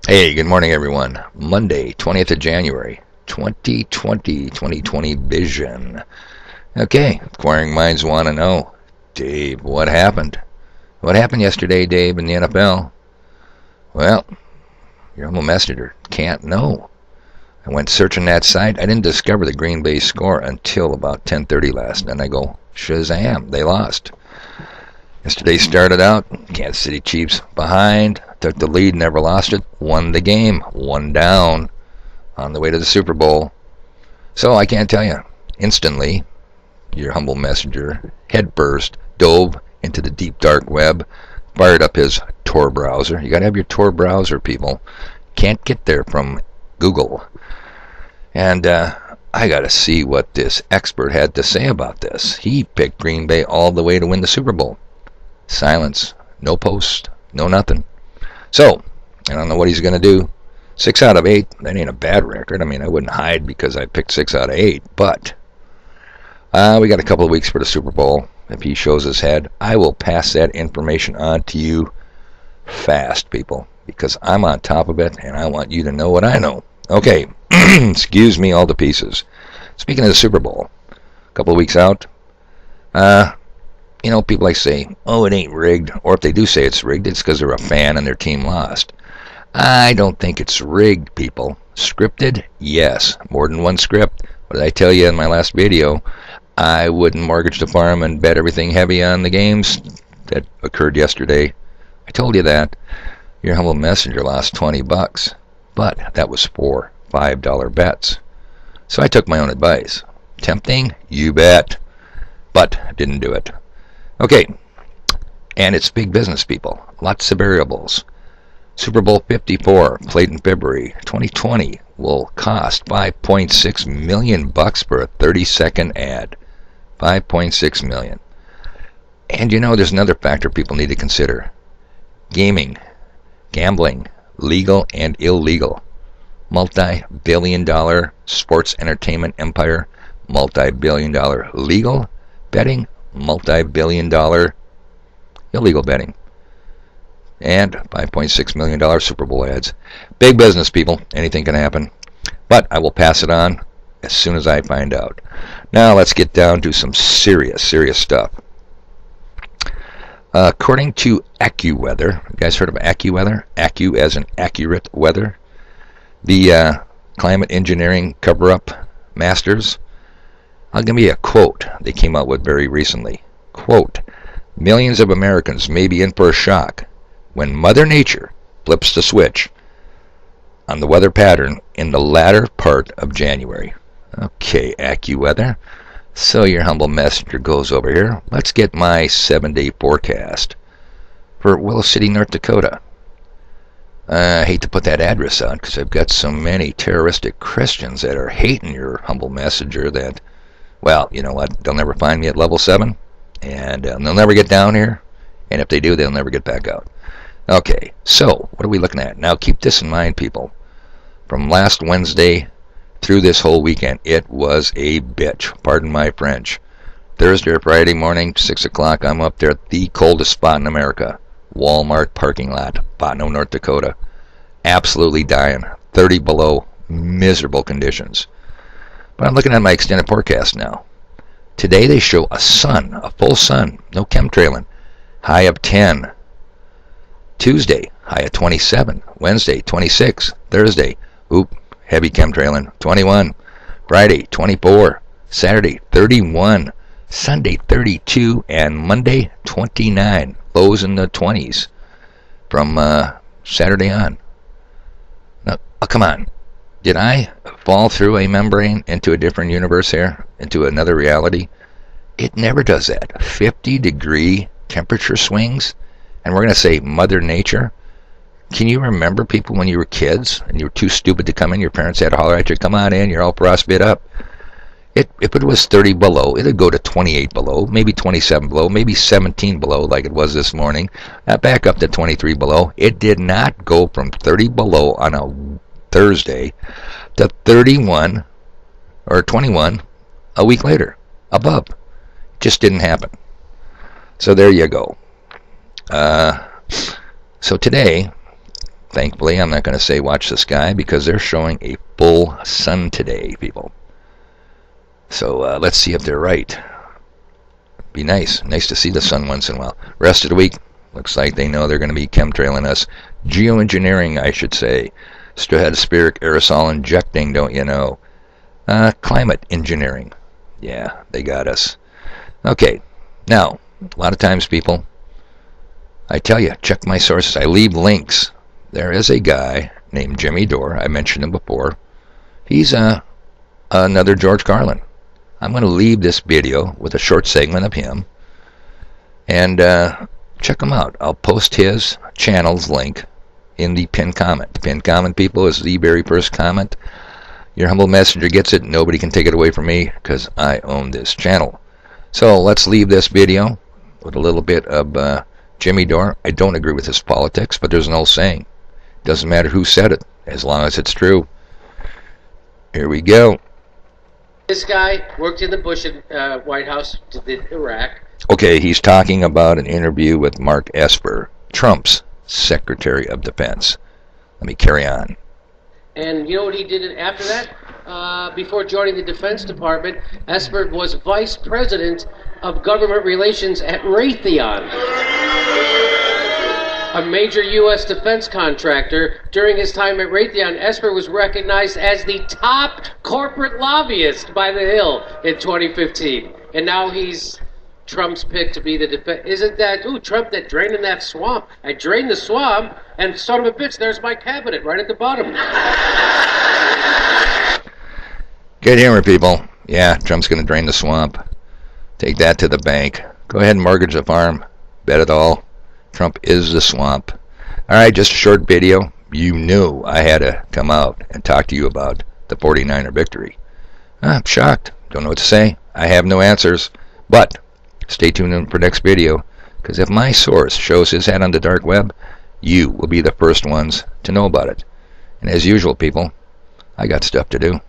Hey, good morning, everyone. Monday, 20th of January, 2020 vision. Okay, inquiring minds want to know, Dave, what happened? What happened yesterday, Dave, in the NFL? Well, your humble messenger can't know. I went searching that site. I didn't discover the Green Bay score until about 10:30 last night. And I go, Shazam, they lost. Yesterday started out, Kansas City Chiefs behind, took the lead, never lost it, won the game, one down on the way to the Super Bowl. So I can't tell you. Instantly, your humble messenger headfirst dove into the deep dark web, fired up his Tor browser. You got to have your Tor browser, people. Can't get there from Google. And I got to see what this expert had to say about this. He picked Green Bay all the way to win the Super Bowl. Silence. No post. No nothing. So, I don't know what he's going to do. 6 out of 8, that ain't a bad record. I mean, I wouldn't hide because I picked 6 out of 8. But we got a couple of weeks for the Super Bowl. If he shows his head, I will pass that information on to you fast, people. Because I'm on top of it, and I want you to know what I know. Okay, excuse me all to pieces. Speaking of the Super Bowl, a couple of weeks out, people like say, oh, it ain't rigged. Or if they do say it's rigged, it's because they're a fan and their team lost. I don't think it's rigged, people. Scripted? Yes. More than one script. What did I tell you in my last video? I wouldn't mortgage the farm and bet everything heavy on the games that occurred yesterday. I told you that. Your humble messenger lost $20. But that was 4 $5 bets. So I took my own advice. Tempting? You bet. But didn't do it. Okay, and it's big business, people. Lots of variables. Super Bowl 54, played in February 2020, will cost $5.6 million for a 30-second ad. $5.6 million. And there's another factor people need to consider. Gaming, gambling, legal and illegal. Multi-billion-dollar sports entertainment empire. Multi-billion-dollar legal betting. Multi-billion-dollar illegal betting, and $5.6 million Super Bowl ads. Big business, people. Anything can happen. But I will pass it on as soon as I find out. Now let's get down to some serious stuff. According to AccuWeather, you guys heard of AccuWeather? Accu as in accurate weather. The climate engineering cover-up masters. I'll give you a quote they came out with very recently. Quote, millions of Americans may be in for a shock when Mother Nature flips the switch on the weather pattern in the latter part of January. Okay, AccuWeather. So your humble messenger goes over here. Let's get my 7-day forecast for Willow City, North Dakota. I hate to put that address out because I've got so many terroristic Christians that are hating your humble messenger that, well, you know what? They'll never find me at level 7, and they'll never get down here, and if they do, they'll never get back out. Okay, so what are we looking at? Now, keep this in mind, people. From last Wednesday through this whole weekend, it was a bitch. Pardon my French. Thursday or Friday morning, 6 o'clock, I'm up there at the coldest spot in America, Walmart parking lot, Botno, North Dakota. Absolutely dying. 30 below, miserable conditions. But I'm looking at my extended forecast now. Today they show a sun, a full sun, no chemtrailing, high of 10. Tuesday, high of 27. Wednesday, 26. Thursday, heavy chemtrailing, 21. Friday, 24. Saturday, 31. Sunday, 32. And Monday, 29. Lows in the 20s from Saturday on. Now, oh, come on. Did I fall through a membrane into a different universe here? Into another reality? It never does that. 50-degree temperature swings? And we're going to say Mother Nature? Can you remember, people, when you were kids and you were too stupid to come in? Your parents had to holler at you, come on in, you're all frostbit up. If it was 30 below, it would go to 28 below, maybe 27 below, maybe 17 below like it was this morning. Back up to 23 below. It did not go from 30 below on a Thursday to 31 or 21 a week later above. Just didn't happen. So there you go. So today, thankfully, I'm not going to say watch the sky because they're showing a full sun today, people. So let's see if they're right. Be nice. Nice to see the sun once in a while. Rest of the week, looks like they know they're going to be chemtrailing us. Geoengineering, I should say. Stratospheric aerosol injecting, don't you know? Climate engineering. Yeah, they got us. Okay, now, a lot of times, people, I tell you, check my sources. I leave links. There is a guy named Jimmy Dore. I mentioned him before. He's another George Carlin. I'm going to leave this video with a short segment of him. And check him out. I'll post his channel's link in the pinned comment. The pinned comment, people, is the very first comment. Your humble messenger gets it. Nobody can take it away from me because I own this channel. So let's leave this video with a little bit of Jimmy Dore. I don't agree with his politics, but there's an old saying. Doesn't matter who said it, as long as it's true. Here we go. This guy worked in the Bush White House, did Iraq. Okay, he's talking about an interview with Mark Esper, Trump's Secretary of Defense. Let me carry on. And you know what he did after that? Before joining the Defense Department, Esper was Vice President of Government Relations at Raytheon, a major U.S. defense contractor. During his time at Raytheon, Esper was recognized as the top corporate lobbyist by The Hill in 2015. And now he's Trump's pick to be the defense. Isn't that, Trump that drained in that swamp. I drained the swamp, and son of a bitch, there's my cabinet right at the bottom. Good humor, people. Yeah, Trump's going to drain the swamp. Take that to the bank. Go ahead and mortgage the farm. Bet it all. Trump is the swamp. Alright, just a short video. You knew I had to come out and talk to you about the 49er victory. I'm shocked. Don't know what to say. I have no answers. But stay tuned for next video, because if my source shows his head on the dark web, you will be the first ones to know about it. And as usual, people, I got stuff to do.